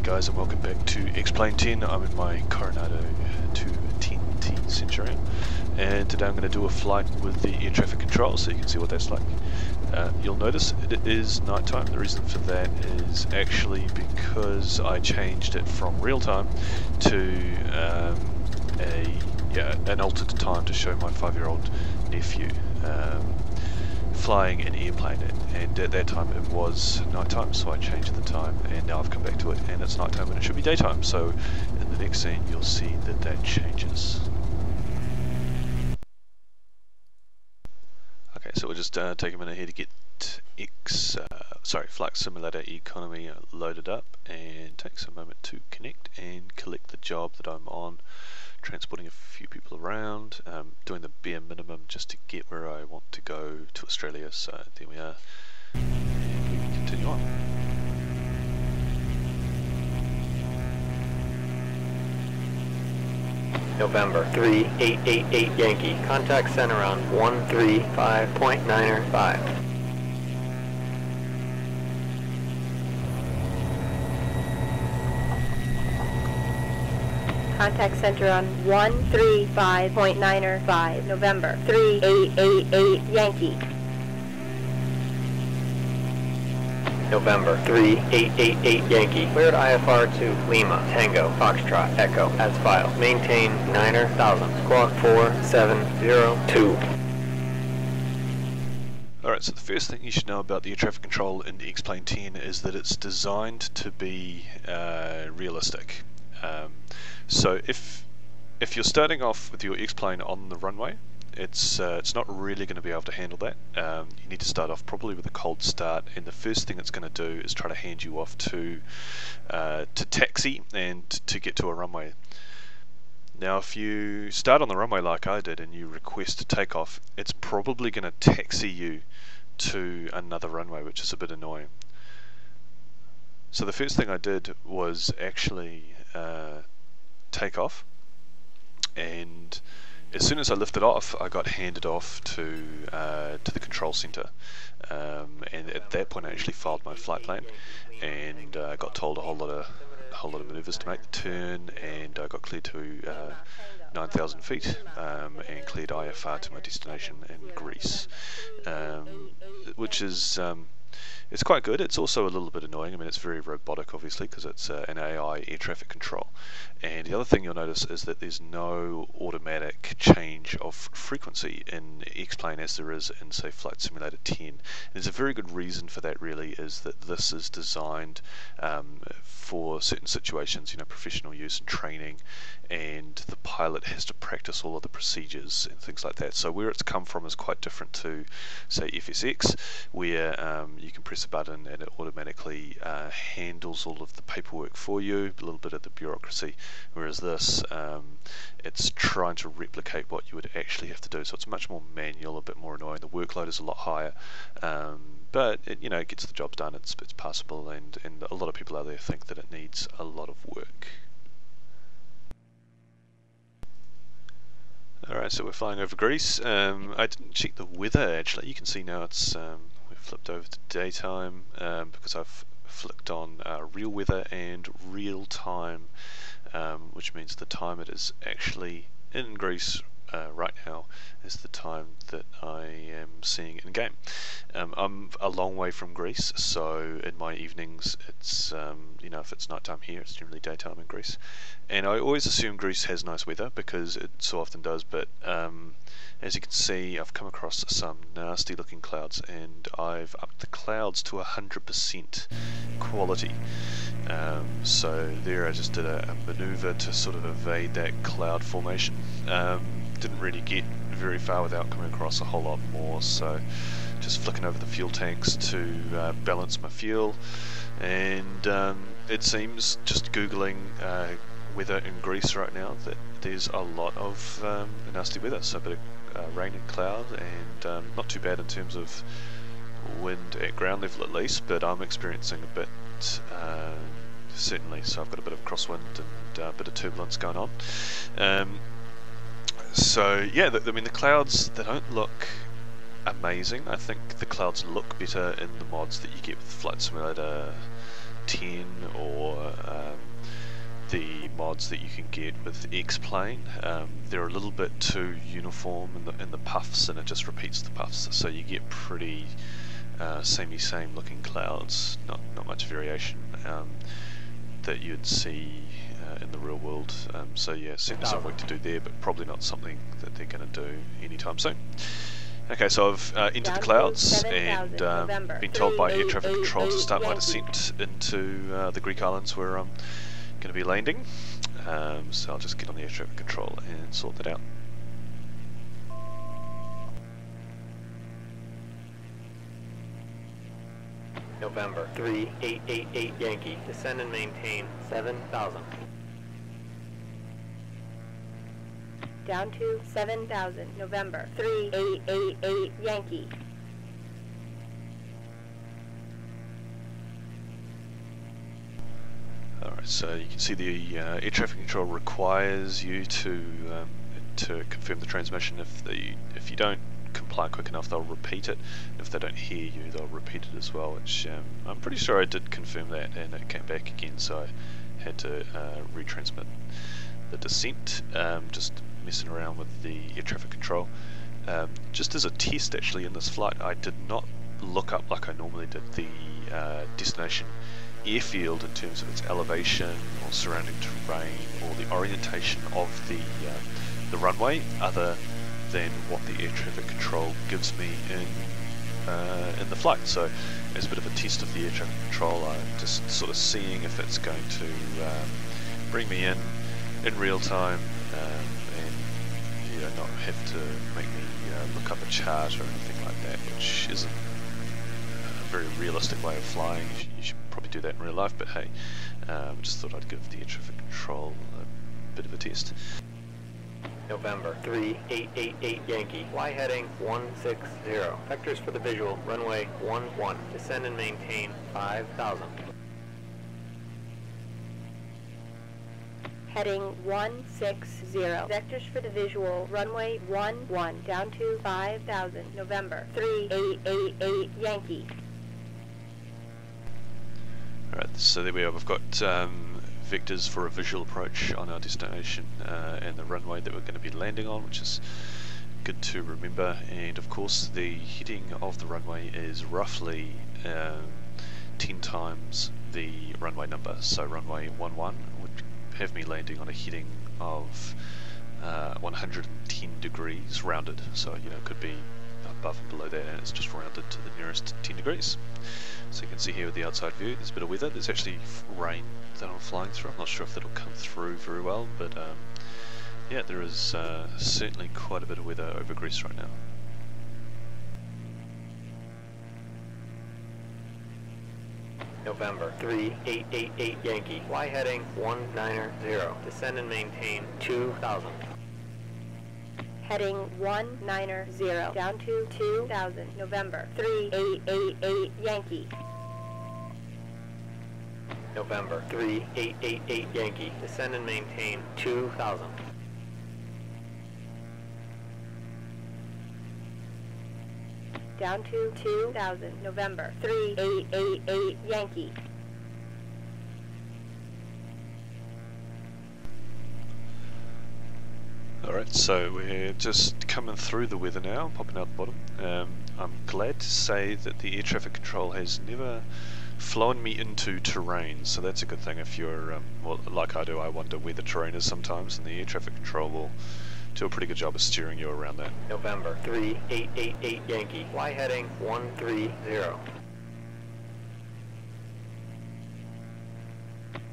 guys, and welcome back to X-Plane 10. I'm in my Coronado 210T Centurion, and today I'm going to do a flight with the air traffic control so you can see what that's like. You'll notice it is nighttime. The reason for that is actually because I changed it from real time to an altered time to show my 5-year-old nephew flying an airplane, and at that time it was nighttime, so I changed the time, and now I've come back to it and it's nighttime when it should be daytime. So in the next scene you'll see that that changes. Okay, so we'll just take a minute here to get Flight Simulator Economy loaded up, and takes a moment to connect and collect the job that I'm on, transporting a few people around, doing the bare minimum just to get where I want to go to Australia. So there we are, and we can continue on. November 3888 Yankee. Contact center on 135.905. Contact center on 135.905, November 3888 Yankee. November 3888 Yankee. Cleared IFR to Lima, Tango, Foxtrot, Echo, as filed. Maintain 9,000, squawk 4702. Alright, so the first thing you should know about the air traffic control in the X-Plane 10 is that it's designed to be realistic. So if you're starting off with your X-Plane on the runway, it's not really going to be able to handle that. You need to start off probably with a cold start, and the first thing it's going to do is try to hand you off to taxi and to get to a runway. Now if you start on the runway like I did and you request to take off, it's probably going to taxi you to another runway, which is a bit annoying. So the first thing I did was actually take off, and as soon as I lifted off I got handed off to the control center, and at that point I actually filed my flight plan, and got told a whole lot of maneuvers to make the turn, and I got cleared to 9,000 feet, and cleared IFR to my destination in Greece, which is it's quite good. It's also a little bit annoying. I mean, it's very robotic, obviously, because it's an AI air traffic control. And the other thing you'll notice is that there's no automatic change of frequency in X-Plane as there is in, say, Flight Simulator 10. And there's a very good reason for that, really, is that this is designed for certain situations, you know, professional use and training, and the pilot has to practice all of the procedures and things like that. So where it's come from is quite different to, say, FSX, where you can press a button and it automatically handles all of the paperwork for you, a little bit of the bureaucracy, whereas this, it's trying to replicate what you would actually have to do. So it's much more manual, a bit more annoying. The workload is a lot higher, but it, you know, it gets the job done. It's passable, and a lot of people out there think that it needs a lot of work. Alright, so we're flying over Greece. I didn't check the weather actually. You can see now it's we've flipped over to daytime, because I've flicked on real weather and real time, which means the time it is actually in Greece right now is the time that I am seeing in game. I'm a long way from Greece, so in my evenings it's you know, if it's nighttime here, it's generally daytime in Greece, and I always assume Greece has nice weather because it so often does, but as you can see, I've come across some nasty looking clouds, and I've upped the clouds to 100% quality. So there I just did a maneuver to sort of evade that cloud formation. Didn't really get very far without coming across a whole lot more, so just flicking over the fuel tanks to balance my fuel, and it seems, just googling weather in Greece right now, that there's a lot of nasty weather, so a bit of rain and cloud, and not too bad in terms of wind at ground level at least, but I'm experiencing a bit certainly, so I've got a bit of crosswind and a bit of turbulence going on. So yeah, I mean the clouds, they don't look amazing. I think the clouds look better in the mods that you get with Flight Simulator 10 or the mods that you can get with X-Plane. They're a little bit too uniform in the puffs, and it just repeats the puffs, so you get pretty same looking clouds, not much variation that you'd see in the real world. So yeah, certainly some work to do there, but probably not something that they're going to do anytime soon. Okay, so I've entered the clouds and been told by air traffic control to start my descent into the Greek islands where I'm going to be landing. So I'll just get on the air traffic control and sort that out. November 3888 Yankee, descend and maintain 7,000. Down to 7,000, November 3888 Yankee. Alright, so you can see the air traffic control requires you to confirm the transmission. If you don't comply quick enough, they'll repeat it. If they don't hear you, they'll repeat it as well, which I'm pretty sure I did confirm that, and it came back again, so I had to retransmit the descent. Just messing around with the air traffic control. Just as a test, actually, in this flight, I did not look up like I normally did the destination airfield in terms of its elevation or surrounding terrain or the orientation of the runway, other than what the air traffic control gives me in the flight. So as a bit of a test of the air traffic control, I'm just sort of seeing if it's going to bring me in real time and not have to make me look up a chart or anything like that, which isn't a very realistic way of flying. You should probably do that in real life, but hey, just thought I'd give the air traffic control a bit of a test. November 3888 Yankee, fly heading 160. Vectors for the visual, runway 11. Descend and maintain 5,000. Heading 160. Vectors for the visual, runway 11, down to 5,000, November 3888 Yankee. Alright, so there we are. We've got vectors for a visual approach on our destination and the runway that we're going to be landing on, which is good to remember. And of course the heading of the runway is roughly 10 times the runway number. So runway 11 would have me landing on a heading of 110 degrees rounded. So it could be above and below that, and it's just rounded to the nearest 10 degrees. So you can see here with the outside view, there's a bit of weather. There's actually rain that I'm flying through. I'm not sure if that'll come through very well, but yeah, there is certainly quite a bit of weather over Greece right now. November 3888 Yankee, fly heading 190. Descend and maintain 2,000. Heading 190, down to 2,000, November 3888 Yankee. November 3888 Yankee, descend and maintain 2,000. Down to 2,000, November 3888 Yankee. Alright, so we're just coming through the weather now, popping out the bottom. I'm glad to say that the air traffic control has never flown me into terrain, so that's a good thing. If you're, well, like I do, I wonder where the terrain is sometimes, and the air traffic control will do a pretty good job of steering you around that. November 3888 Yankee, fly heading 130.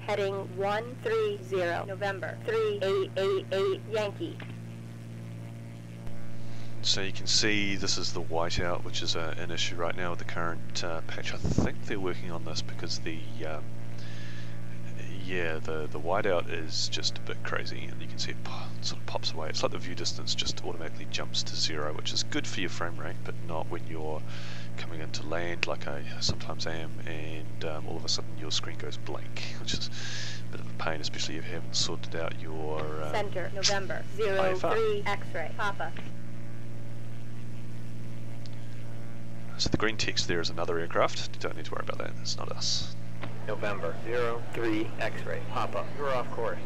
Heading 130, November 3888 Yankee. So you can see this is the whiteout, which is an issue right now with the current patch. I think they're working on this because the whiteout is just a bit crazy, and you can see it sort of pops away. It's like the view distance just automatically jumps to 0, which is good for your frame rate, but not when you're coming into land like I sometimes am, and all of a sudden your screen goes blank, which is a bit of a pain, especially if you haven't sorted out your Center, November 03 X-ray, Papa. So the green text there is another aircraft. You don't need to worry about that, it's not us. November 03 X-ray. Papa, you are off course.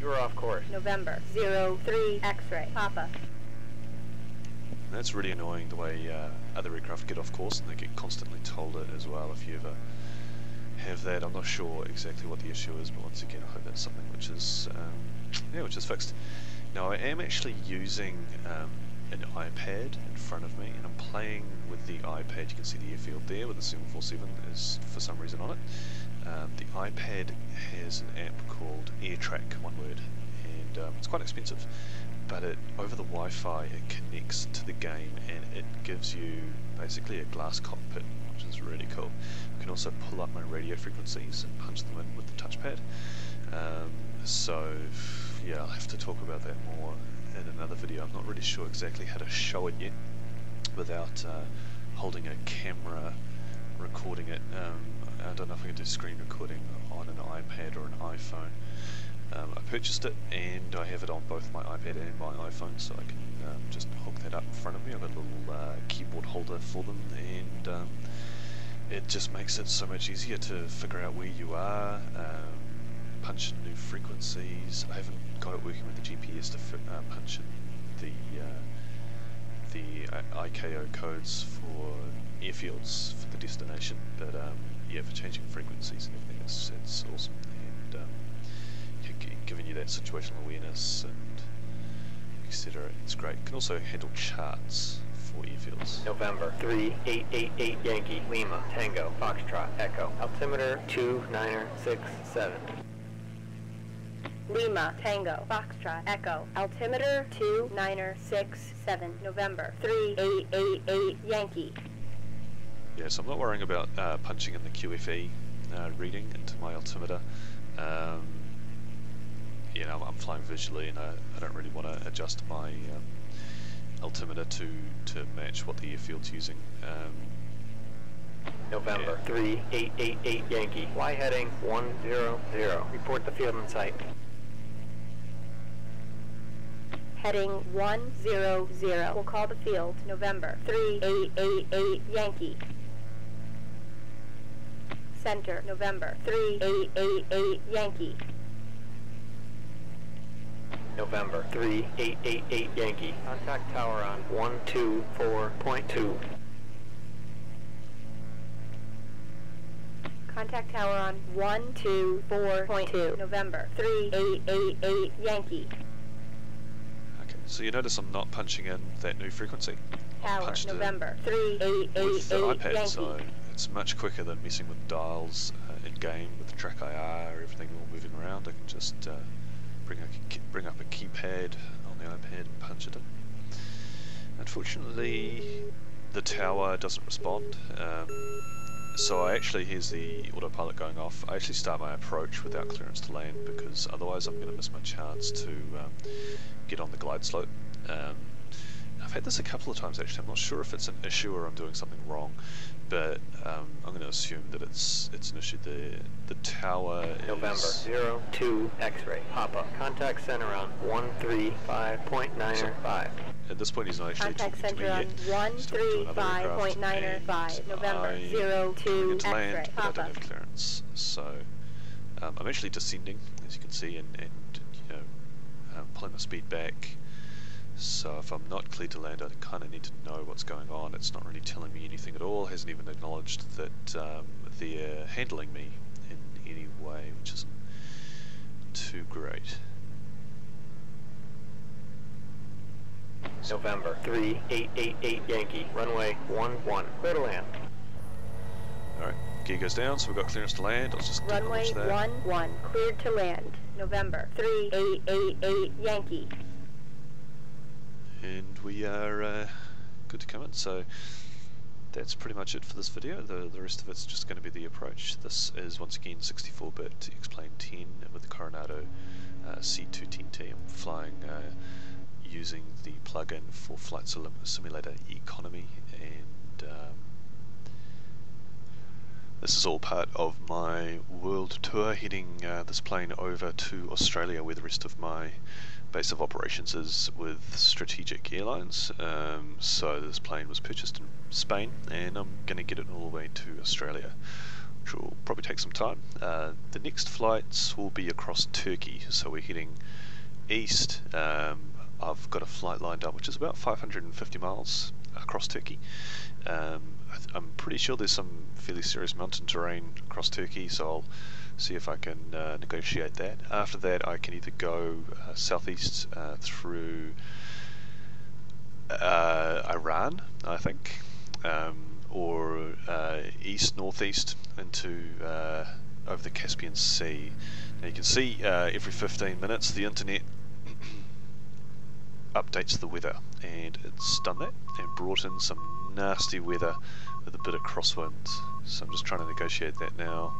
You are off course. November 03 X-ray. Papa. That's really annoying the way other aircraft get off course, and they get constantly told it as well if you ever have that. I'm not sure exactly what the issue is, but once again I hope that's something which is which is fixed. Now I am actually using an iPad in front of me, and I'm playing with the iPad. You can see the airfield there with the 747 is for some reason on it. The iPad has an app called AirTrack, one word, and it's quite expensive, but over the Wi-Fi it connects to the game and it gives you basically a glass cockpit, which is really cool. I can also pull up my radio frequencies and punch them in with the touchpad. So yeah, I'll have to talk about that more in another video. I'm not really sure exactly how to show it yet without holding a camera recording it. I don't know if I can do screen recording on an iPad or an iPhone. I purchased it and I have it on both my iPad and my iPhone, so I can just hook that up in front of me. I've got a little keyboard holder for them, and it just makes it so much easier to figure out where you are, punch in new frequencies. I haven't got it working with the GPS to punch in the ICAO codes for airfields for the destination, but yeah, for changing frequencies and everything, it's awesome, and giving you that situational awareness and etc. It's great. It can also handle charts for airfields. November 3888 Yankee Lima Tango Foxtrot Echo. Altimeter 2967. Lima Tango Foxtrot Echo. Altimeter 2967. November 3888 Yankee. Yeah, so I'm not worrying about punching in the QFE reading into my altimeter. You know, I'm flying visually, and I don't really want to adjust my altimeter to match what the airfield's using. November 3888 Yankee. Fly heading 100. Report the field in sight. Heading 100. We'll call the field. November 3888 Yankee. Center. November 3888 Yankee. November 3888 Yankee. Contact tower on 124.2. Contact tower on 124.2. November 3888 Yankee. Okay, so you notice I'm not punching in that new frequency. Tower November 3888 with the iPad, Yankee. so it's much quicker than messing with dials in game with the track IR, everything all moving around. I can just bring up a keypad on the iPad and punch it in. Unfortunately, the tower doesn't respond, so I actually, here's the autopilot going off. I actually start my approach without clearance to land, because otherwise I'm going to miss my chance to get on the glide slope. I've had this a couple of times actually. I'm not sure if it's an issue or I'm doing something wrong, but I'm going to assume that it's an issue. The tower is... November 02 X-ray. Papa. Contact center on 135.95. At this point he's not actually Contact talking to me center on yet. 135.95. November 02 to land, X-ray. but I don't Papa. have clearance. So I'm actually descending, as you can see, and you know, pulling my speed back. So if I'm not cleared to land, I kind of need to know what's going on. It's not really telling me anything at all. Hasn't even acknowledged that they're handling me in any way, which isn't too great. November 3888 Yankee. Runway 11. Clear to land. Alright, gear goes down, so we've got clearance to land. I'll just Runway acknowledge that. 11. Cleared to land. November 3888 Yankee. And we are good to come in. So that's pretty much it for this video. The rest of it's just going to be the approach. This is once again 64-bit X-Plane 10 with the Coronado C210T. I'm flying using the plugin for Flight Simulator Economy, and this is all part of my world tour, heading this plane over to Australia, where the rest of my base of operations is with Strategic Airlines. So this plane was purchased in Spain, and I'm going to get it all the way to Australia which will probably take some time. The next flights will be across Turkey, so we're heading east. I've got a flight lined up which is about 550 miles across Turkey. I'm pretty sure there's some fairly serious mountain terrain across Turkey, so I'll see if I can negotiate that. After that I can either go southeast through Iran, I think, or east-northeast into over the Caspian Sea. Now you can see every 15 minutes the internet updates the weather, and it's done that and brought in some nasty weather with a bit of crosswinds, so I'm just trying to negotiate that now.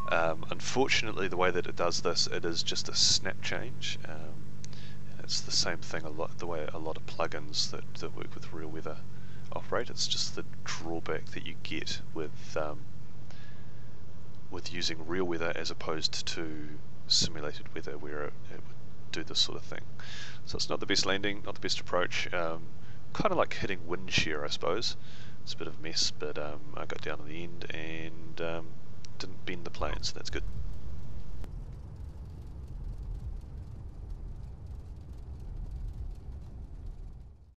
Unfortunately, the way that it does this, it is just a snap change. It's the same thing the way a lot of plugins that work with real weather operate. It's just the drawback that you get with using real weather as opposed to simulated weather, where it would do this sort of thing. So it's not the best landing, not the best approach. Kind of like hitting wind shear, I suppose. It's a bit of a mess, but I got down in the end and didn't bend the plane, so that's good.